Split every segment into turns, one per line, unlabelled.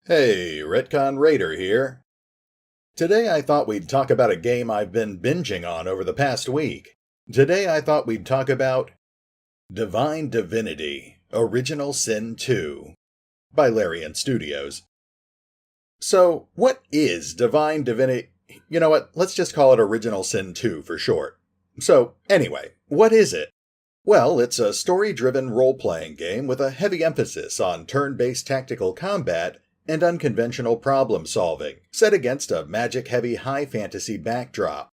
Hey, RetconRaider here. Today I thought we'd talk about a game I've been binging on over the past week. Today I thought we'd talk about Divinity, Original Sin 2 by Larian Studios. So, what is Divinity? You know what, let's just call it Original Sin 2 for short. So, anyway, what is it? Well, it's a story-driven role-playing game with a heavy emphasis on turn-based tactical combat and unconventional problem-solving, set against a magic-heavy high-fantasy backdrop.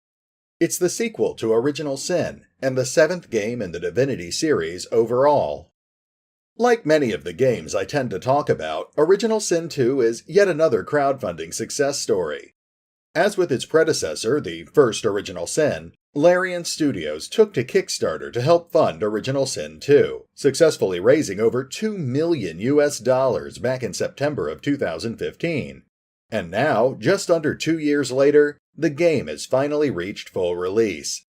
It's the sequel to Original Sin, and the seventh game in the Divinity series overall. Like many of the games I tend to talk about, Original Sin 2 is yet another crowdfunding success story. As with its predecessor, the first Original Sin, Larian Studios took to Kickstarter to help fund Original Sin 2, successfully raising over $2 million back in September of 2015. And now, just under 2 years later, the game has finally reached full release.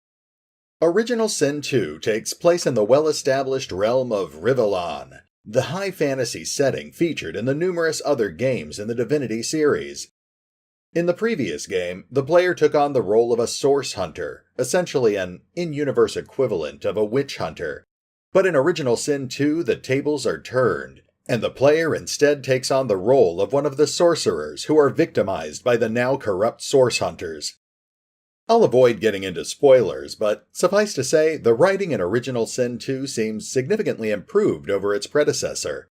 Original Sin 2 takes place in the well-established realm of Rivellon, the high fantasy setting featured in the numerous other games in the Divinity series. In the previous game, the player took on the role of a source hunter, essentially an in-universe equivalent of a witch hunter. But in Original Sin 2, the tables are turned, and the player instead takes on the role of one of the sorcerers who are victimized by the now corrupt source hunters. I'll avoid getting into spoilers, but suffice to say, the writing in Original Sin 2 seems significantly improved over its predecessor.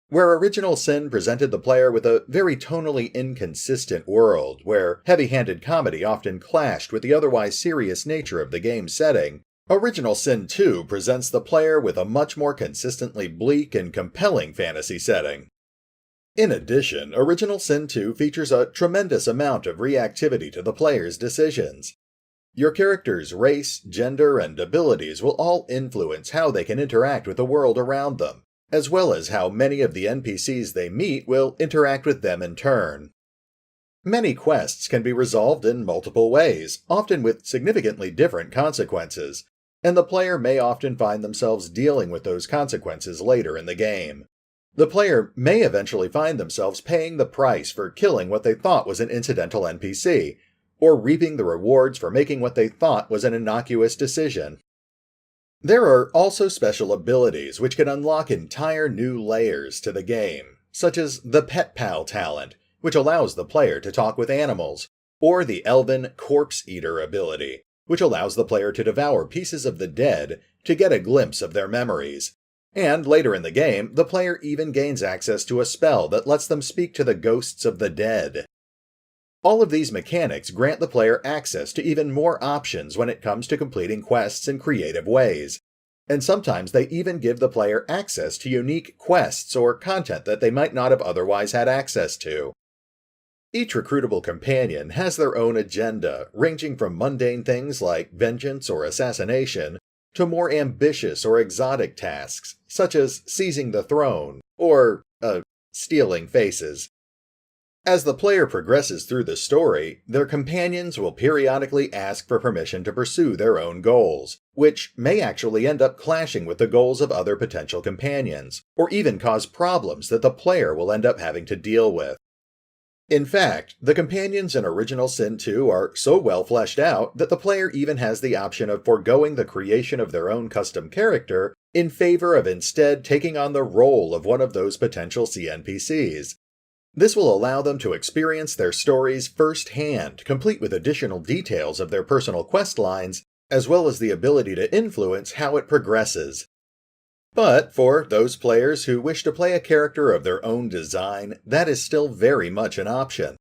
Where Original Sin presented the player with a very tonally inconsistent world, where heavy-handed comedy often clashed with the otherwise serious nature of the game's setting, Original Sin 2 presents the player with a much more consistently bleak and compelling fantasy setting. In addition, Original Sin 2 features a tremendous amount of reactivity to the player's decisions. Your character's race, gender, and abilities will all influence how they can interact with the world around them, as well as how many of the NPCs they meet will interact with them in turn. Many quests can be resolved in multiple ways, often with significantly different consequences, and the player may often find themselves dealing with those consequences later in the game. The player may eventually find themselves paying the price for killing what they thought was an incidental NPC, or reaping the rewards for making what they thought was an innocuous decision. There are also special abilities which can unlock entire new layers to the game, such as the Pet Pal talent, which allows the player to talk with animals, or the Elven Corpse Eater ability, which allows the player to devour pieces of the dead to get a glimpse of their memories. And later in the game, the player even gains access to a spell that lets them speak to the ghosts of the dead. All of these mechanics grant the player access to even more options when it comes to completing quests in creative ways. And sometimes they even give the player access to unique quests or content that they might not have otherwise had access to. Each recruitable companion has their own agenda, ranging from mundane things like vengeance or assassination, to more ambitious or exotic tasks, such as seizing the throne, or, stealing faces. As the player progresses through the story, their companions will periodically ask for permission to pursue their own goals, which may actually end up clashing with the goals of other potential companions, or even cause problems that the player will end up having to deal with. In fact, the companions in Original Sin 2 are so well fleshed out that the player even has the option of foregoing the creation of their own custom character in favor of instead taking on the role of one of those potential CNPCs. This will allow them to experience their stories firsthand, complete with additional details of their personal quest lines, as well as the ability to influence how it progresses. But for those players who wish to play a character of their own design, that is still very much an option.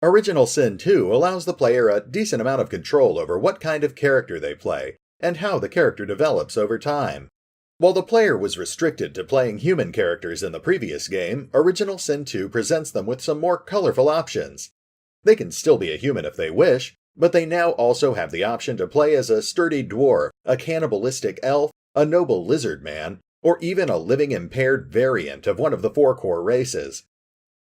Original Sin 2 allows the player a decent amount of control over what kind of character they play, and how the character develops over time. While the player was restricted to playing human characters in the previous game, Original Sin 2 presents them with some more colorful options. They can still be a human if they wish, but they now also have the option to play as a sturdy dwarf, a cannibalistic elf, a noble lizard man, or even a living impaired variant of one of the four core races.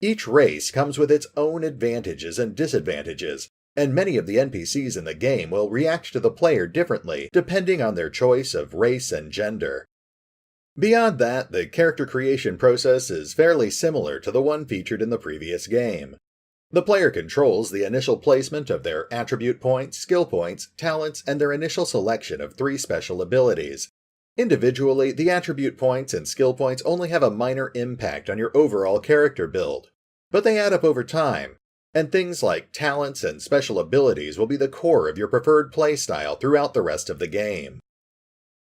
Each race comes with its own advantages and disadvantages, and many of the NPCs in the game will react to the player differently depending on their choice of race and gender. Beyond that, the character creation process is fairly similar to the one featured in the previous game. The player controls the initial placement of their attribute points, skill points, talents, and their initial selection of 3 special abilities. Individually, the attribute points and skill points only have a minor impact on your overall character build, but they add up over time, and things like talents and special abilities will be the core of your preferred playstyle throughout the rest of the game.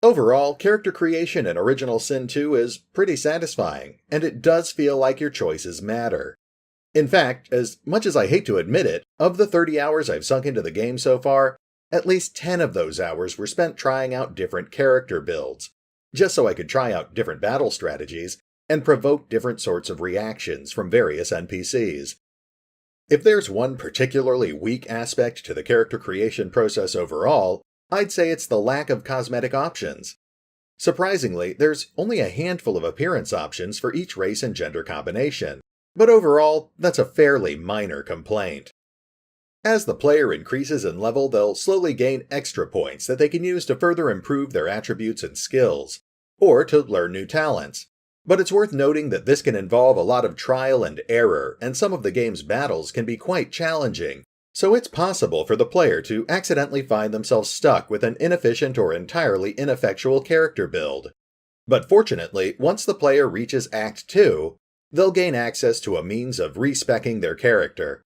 Overall, character creation in Original Sin 2 is pretty satisfying, and it does feel like your choices matter. In fact, as much as I hate to admit it, of the 30 hours I've sunk into the game so far, at least 10 of those hours were spent trying out different character builds, just so I could try out different battle strategies and provoke different sorts of reactions from various NPCs. If there's one particularly weak aspect to the character creation process overall, I'd say it's the lack of cosmetic options. Surprisingly, there's only a handful of appearance options for each race and gender combination, but overall, that's a fairly minor complaint. As the player increases in level, they'll slowly gain extra points that they can use to further improve their attributes and skills, or to learn new talents. But it's worth noting that this can involve a lot of trial and error, and some of the game's battles can be quite challenging, so it's possible for the player to accidentally find themselves stuck with an inefficient or entirely ineffectual character build. But fortunately, once the player reaches Act 2, they'll gain access to a means of respeccing their character.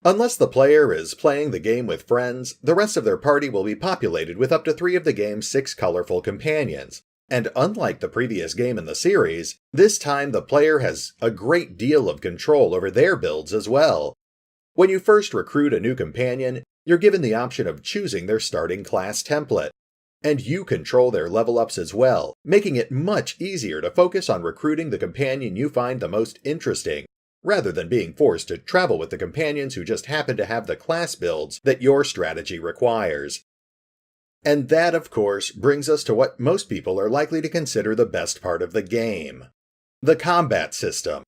Unless the player is playing the game with friends, the rest of their party will be populated with up to 3 of the game's 6 colorful companions, and unlike the previous game in the series, this time the player has a great deal of control over their builds as well. When you first recruit a new companion, you're given the option of choosing their starting class template, and you control their level ups as well, making it much easier to focus on recruiting the companion you find the most interesting, rather than being forced to travel with the companions who just happen to have the class builds that your strategy requires. And that, of course, brings us to what most people are likely to consider the best part of the game: the combat system.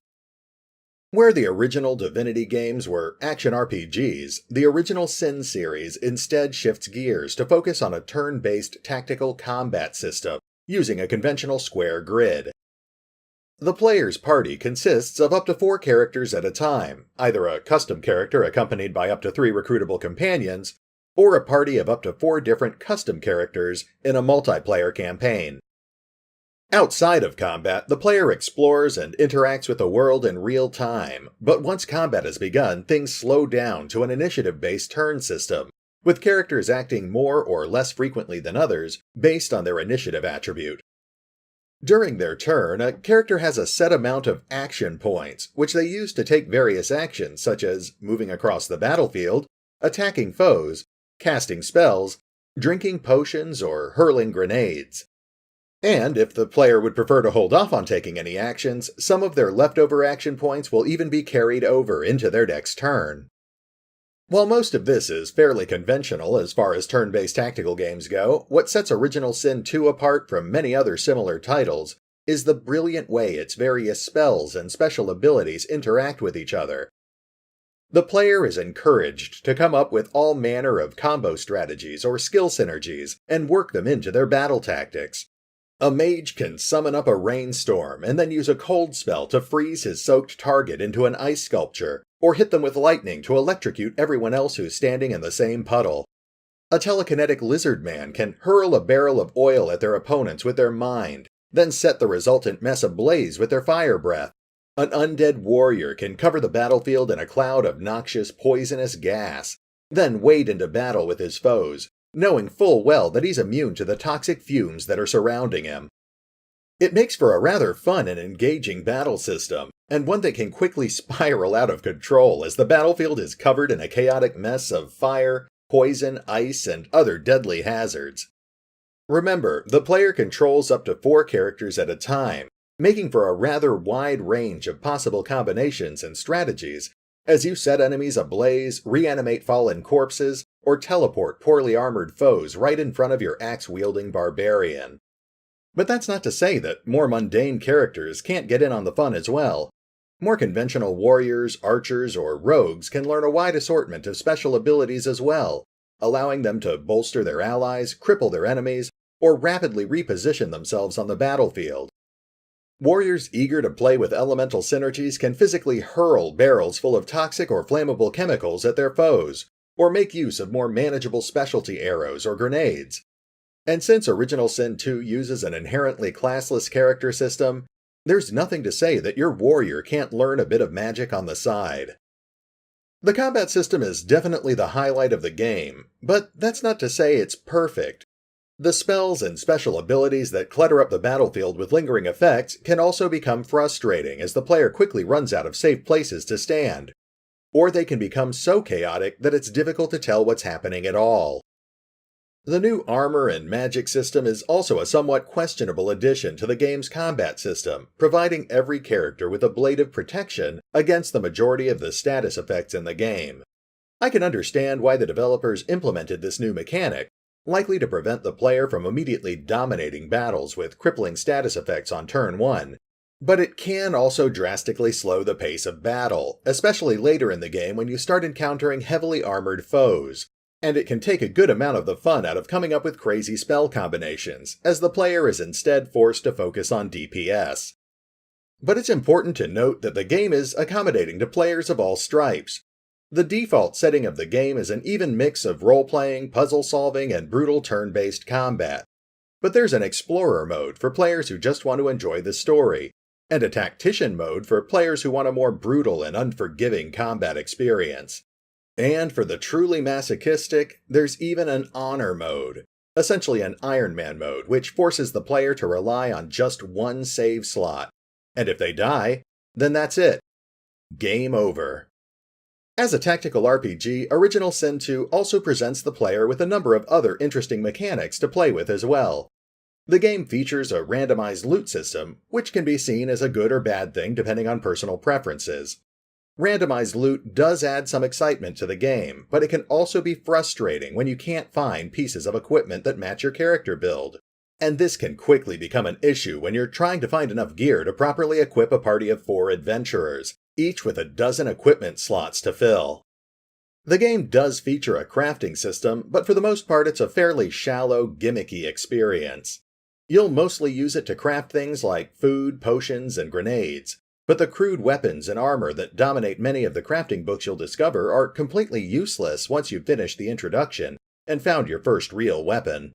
Where the original Divinity games were action RPGs, the original Sin series instead shifts gears to focus on a turn-based tactical combat system, using a conventional square grid. The player's party consists of up to 4 characters at a time, either a custom character accompanied by up to 3 recruitable companions, or a party of up to 4 different custom characters in a multiplayer campaign. Outside of combat, the player explores and interacts with the world in real time, but once combat has begun, things slow down to an initiative-based turn system, with characters acting more or less frequently than others based on their initiative attribute. During their turn, a character has a set amount of action points, which they use to take various actions such as moving across the battlefield, attacking foes, casting spells, drinking potions, or hurling grenades. And if the player would prefer to hold off on taking any actions, some of their leftover action points will even be carried over into their next turn. While most of this is fairly conventional as far as turn-based tactical games go, what sets Original Sin 2 apart from many other similar titles is the brilliant way its various spells and special abilities interact with each other. The player is encouraged to come up with all manner of combo strategies or skill synergies and work them into their battle tactics. A mage can summon up a rainstorm and then use a cold spell to freeze his soaked target into an ice sculpture, or hit them with lightning to electrocute everyone else who's standing in the same puddle. A telekinetic lizard man can hurl a barrel of oil at their opponents with their mind, then set the resultant mess ablaze with their fire breath. An undead warrior can cover the battlefield in a cloud of noxious, poisonous gas, then wade into battle with his foes, knowing full well that he's immune to the toxic fumes that are surrounding him. It makes for a rather fun and engaging battle system, and one that can quickly spiral out of control as the battlefield is covered in a chaotic mess of fire, poison, ice, and other deadly hazards. Remember, the player controls up to 4 characters at a time, making for a rather wide range of possible combinations and strategies as you set enemies ablaze, reanimate fallen corpses, or teleport poorly armored foes right in front of your axe-wielding barbarian. But that's not to say that more mundane characters can't get in on the fun as well. More conventional warriors, archers, or rogues can learn a wide assortment of special abilities as well, allowing them to bolster their allies, cripple their enemies, or rapidly reposition themselves on the battlefield. Warriors eager to play with elemental synergies can physically hurl barrels full of toxic or flammable chemicals at their foes, or make use of more manageable specialty arrows or grenades. And since Original Sin 2 uses an inherently classless character system, there's nothing to say that your warrior can't learn a bit of magic on the side. The combat system is definitely the highlight of the game, but that's not to say it's perfect. The spells and special abilities that clutter up the battlefield with lingering effects can also become frustrating as the player quickly runs out of safe places to stand. Or they can become so chaotic that it's difficult to tell what's happening at all. The new armor and magic system is also a somewhat questionable addition to the game's combat system, providing every character with a blade of protection against the majority of the status effects in the game. I can understand why the developers implemented this new mechanic, likely to prevent the player from immediately dominating battles with crippling status effects on turn 1, but it can also drastically slow the pace of battle, especially later in the game when you start encountering heavily armored foes, and it can take a good amount of the fun out of coming up with crazy spell combinations, as the player is instead forced to focus on DPS. But it's important to note that the game is accommodating to players of all stripes. The default setting of the game is an even mix of role-playing, puzzle-solving, and brutal turn-based combat. But there's an Explorer mode for players who just want to enjoy the story, and a Tactician mode for players who want a more brutal and unforgiving combat experience. And for the truly masochistic, there's even an Honor mode, essentially an Iron Man mode, which forces the player to rely on just one save slot. And if they die, then that's it. Game over. As a tactical RPG, Original Sin 2 also presents the player with a number of other interesting mechanics to play with as well. The game features a randomized loot system, which can be seen as a good or bad thing depending on personal preferences. Randomized loot does add some excitement to the game, but it can also be frustrating when you can't find pieces of equipment that match your character build. And this can quickly become an issue when you're trying to find enough gear to properly equip a party of 4 adventurers, each with a dozen equipment slots to fill. The game does feature a crafting system, but for the most part it's a fairly shallow, gimmicky experience. You'll mostly use it to craft things like food, potions, and grenades, but the crude weapons and armor that dominate many of the crafting books you'll discover are completely useless once you've finished the introduction and found your first real weapon.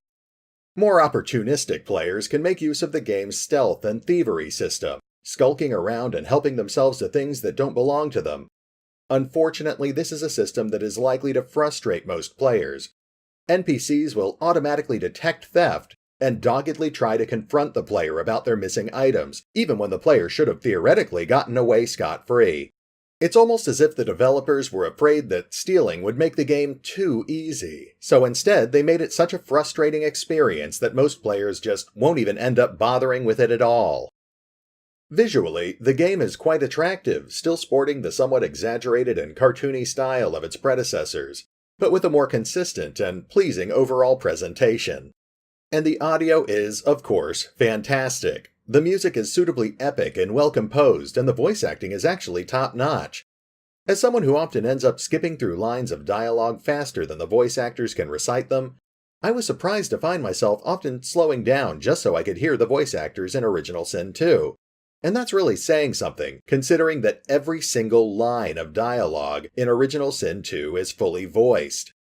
More opportunistic players can make use of the game's stealth and thievery system, skulking around and helping themselves to things that don't belong to them. Unfortunately, this is a system that is likely to frustrate most players. NPCs will automatically detect theft and doggedly try to confront the player about their missing items, even when the player should have theoretically gotten away scot-free. It's almost as if the developers were afraid that stealing would make the game too easy, so instead they made it such a frustrating experience that most players just won't even end up bothering with it at all. Visually, the game is quite attractive, still sporting the somewhat exaggerated and cartoony style of its predecessors, but with a more consistent and pleasing overall presentation. And the audio is, of course, fantastic. The music is suitably epic and well composed, and the voice acting is actually top-notch. As someone who often ends up skipping through lines of dialogue faster than the voice actors can recite them, I was surprised to find myself often slowing down just so I could hear the voice actors in Original Sin 2. And that's really saying something, considering that every single line of dialogue in Original Sin 2 is fully voiced.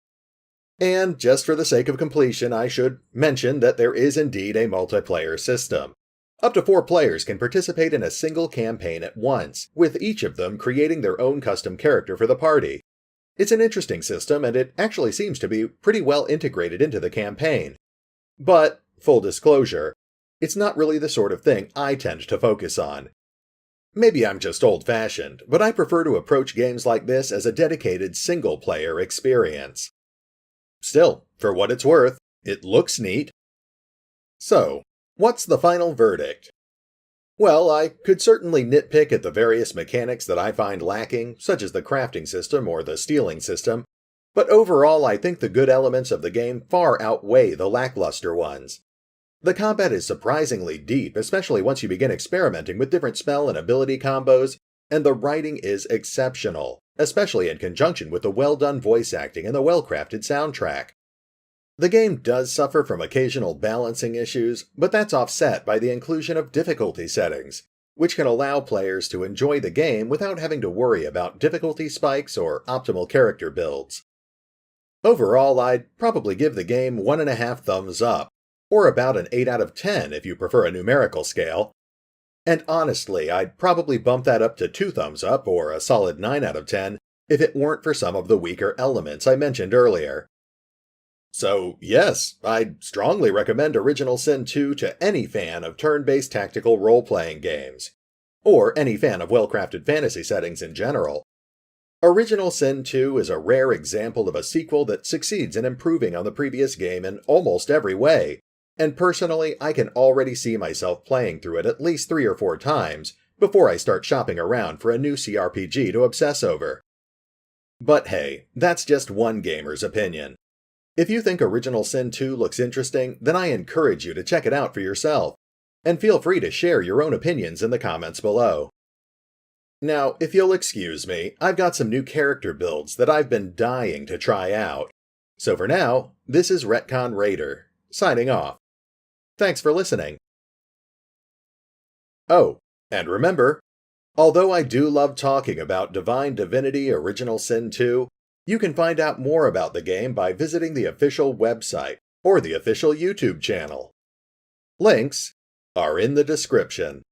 And just for the sake of completion, I should mention that there is indeed a multiplayer system. Up to 4 players can participate in a single campaign at once, with each of them creating their own custom character for the party. It's an interesting system, and it actually seems to be pretty well integrated into the campaign. But, full disclosure, it's not really the sort of thing I tend to focus on. Maybe I'm just old-fashioned, but I prefer to approach games like this as a dedicated single-player experience. Still, for what it's worth, it looks neat. So, what's the final verdict? Well, I could certainly nitpick at the various mechanics that I find lacking, such as the crafting system or the stealing system, but overall I think the good elements of the game far outweigh the lackluster ones. The combat is surprisingly deep, especially once you begin experimenting with different spell and ability combos, and the writing is exceptional, especially in conjunction with the well-done voice acting and the well-crafted soundtrack. The game does suffer from occasional balancing issues, but that's offset by the inclusion of difficulty settings, which can allow players to enjoy the game without having to worry about difficulty spikes or optimal character builds. Overall, I'd probably give the game 1.5 thumbs up, or about an 8 out of 10 if you prefer a numerical scale. And honestly, I'd probably bump that up to 2 thumbs up or a solid 9 out of 10 if it weren't for some of the weaker elements I mentioned earlier. So, yes, I'd strongly recommend Original Sin 2 to any fan of turn-based tactical role-playing games, or any fan of well-crafted fantasy settings in general. Original Sin 2 is a rare example of a sequel that succeeds in improving on the previous game in almost every way, and personally, I can already see myself playing through it at least 3 or 4 times before I start shopping around for a new CRPG to obsess over. But hey, that's just one gamer's opinion. If you think Original Sin 2 looks interesting, then I encourage you to check it out for yourself, and feel free to share your own opinions in the comments below. Now, if you'll excuse me, I've got some new character builds that I've been dying to try out. So for now, this is RetconRaider, signing off. Thanks for listening. Oh, and remember, although I do love talking about Divinity Original Sin 2, you can find out more about the game by visiting the official website or the official YouTube channel. Links are in the description.